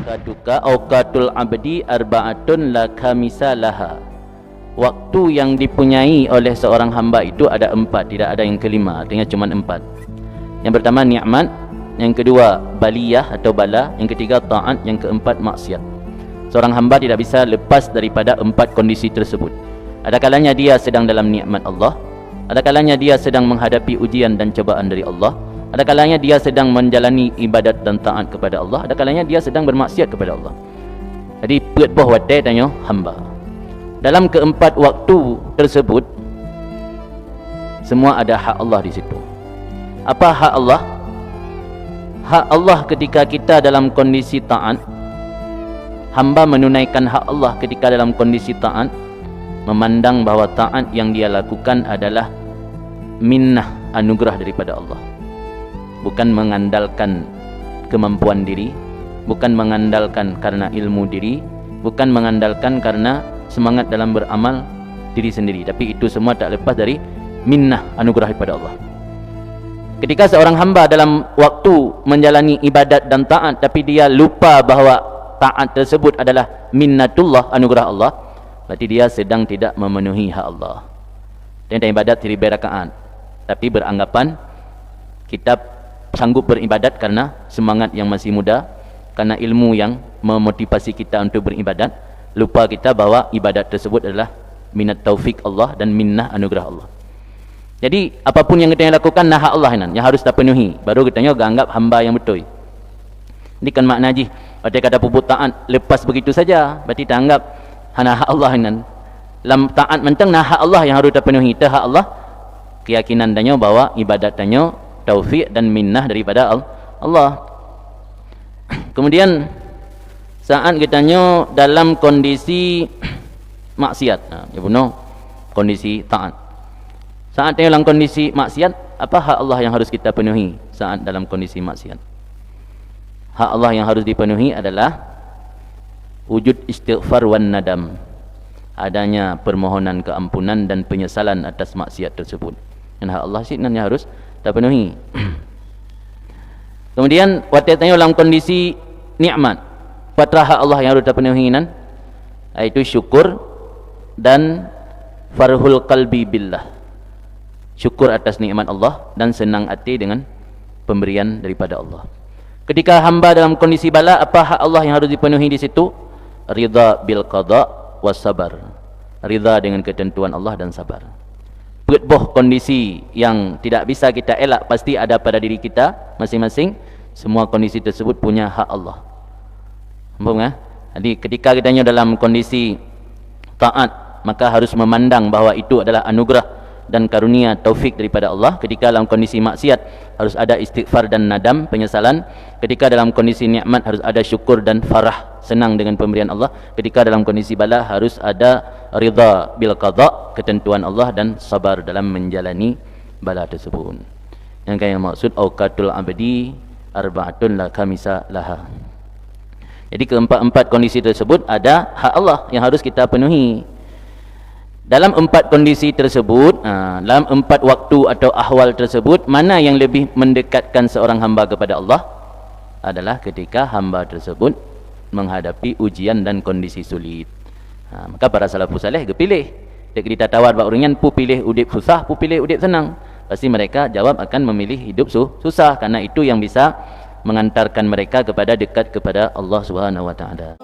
Awqatuka awqatul abdi arba'atun la kamisalaha. Waktu yang dipunyai oleh seorang hamba itu ada 4, tidak ada yang kelima, artinya cuma 4. Yang pertama nikmat, yang kedua baliyah atau bala, yang ketiga taat, yang keempat maksiat. Seorang hamba tidak bisa lepas daripada 4 kondisi tersebut. Ada kalanya dia sedang dalam nikmat Allah, ada kalanya dia sedang menghadapi ujian dan cobaan dari Allah, ada kalanya dia sedang menjalani ibadat dan taat kepada Allah, ada kalanya dia sedang bermaksiat kepada Allah. Jadi peut boh watai tanya hamba. Dalam keempat waktu tersebut semua ada hak Allah di situ. Apa hak Allah? Hak Allah ketika kita dalam kondisi taat, hamba menunaikan hak Allah ketika dalam kondisi taat, memandang bahawa taat yang dia lakukan adalah minnah, anugerah daripada Allah. Bukan mengandalkan kemampuan diri, bukan mengandalkan karena ilmu diri, bukan mengandalkan karena semangat dalam beramal diri sendiri, tapi itu semua tak lepas dari minnah, anugerah daripada Allah. Ketika seorang hamba dalam waktu menjalani ibadat dan taat, tapi dia lupa bahawa taat tersebut adalah minnatullah, anugerah Allah, berarti dia sedang tidak memenuhi hak Allah. Dan ibadat 3 rakaat, tapi beranggapan kita sanggup beribadat karena semangat yang masih muda, karena ilmu yang memotivasi kita untuk beribadat. Lupa kita bahawa ibadat tersebut adalah minat taufik Allah dan minnah, anugerah Allah. Jadi apapun yang kita lakukan nah hak Allah yang harus kita penuhi, baru kita anggap hamba yang betul. Ini kan makna haji. Berarti kata puput taat lepas begitu saja, berarti kita anggap hana hak Allah dalam taat mentang nah hak Allah yang harus kita penuhi. Itu hak Allah. Keyakinan tanya bahawa ibadat tanya taufik dan minnah daripada Allah. Kemudian saat kita tanya dalam kondisi maksiat, ya benar, kondisi taat. Saat tanya dalam kondisi maksiat, apa hak Allah yang harus kita penuhi saat dalam kondisi maksiat? Hak Allah yang harus dipenuhi adalah wujud istighfar wan nadam, adanya permohonan keampunan dan penyesalan atas maksiat tersebut. Dan hak Allah sih yang harus kita penuhi. Kemudian waktu tanya dalam kondisi nikmat, patra hak Allah yang harus kita penuhi yaitu syukur dan farhul qalbi billah, syukur atas nikmat Allah dan senang hati dengan pemberian daripada Allah. Ketika hamba dalam kondisi bala, apa hak Allah yang harus dipenuhi di situ? Ridha bil qada was sabar, ridha dengan ketentuan Allah dan sabar. Boh kondisi yang tidak bisa kita elak pasti ada pada diri kita masing-masing. Semua kondisi tersebut punya hak Allah. Faham kan? Jadi ketika kita dalam kondisi taat, maka harus memandang bahawa itu adalah anugerah dan karunia taufik daripada Allah. Ketika dalam kondisi maksiat harus ada istighfar dan nadam, penyesalan. Ketika dalam kondisi nikmat harus ada syukur dan farah, senang dengan pemberian Allah. Ketika dalam kondisi bala harus ada ridha bil qada, ketentuan Allah, dan sabar dalam menjalani bala tersebut. Yang kaya maksud awqatul abdi arba'atun la kamisa laha. Jadi keempat kondisi tersebut ada hak Allah yang harus kita penuhi. Dalam 4 kondisi tersebut, dalam 4 waktu atau ahwal tersebut, mana yang lebih mendekatkan seorang hamba kepada Allah? Adalah ketika hamba tersebut menghadapi ujian dan kondisi sulit. Maka para salafus saleh pilih. Kita tawar bak uringan, pu pilih udip susah, pu pilih udip senang. Pasti mereka jawab akan memilih hidup susah, karena itu yang bisa mengantarkan mereka kepada dekat kepada Allah Subhanahu wa taala.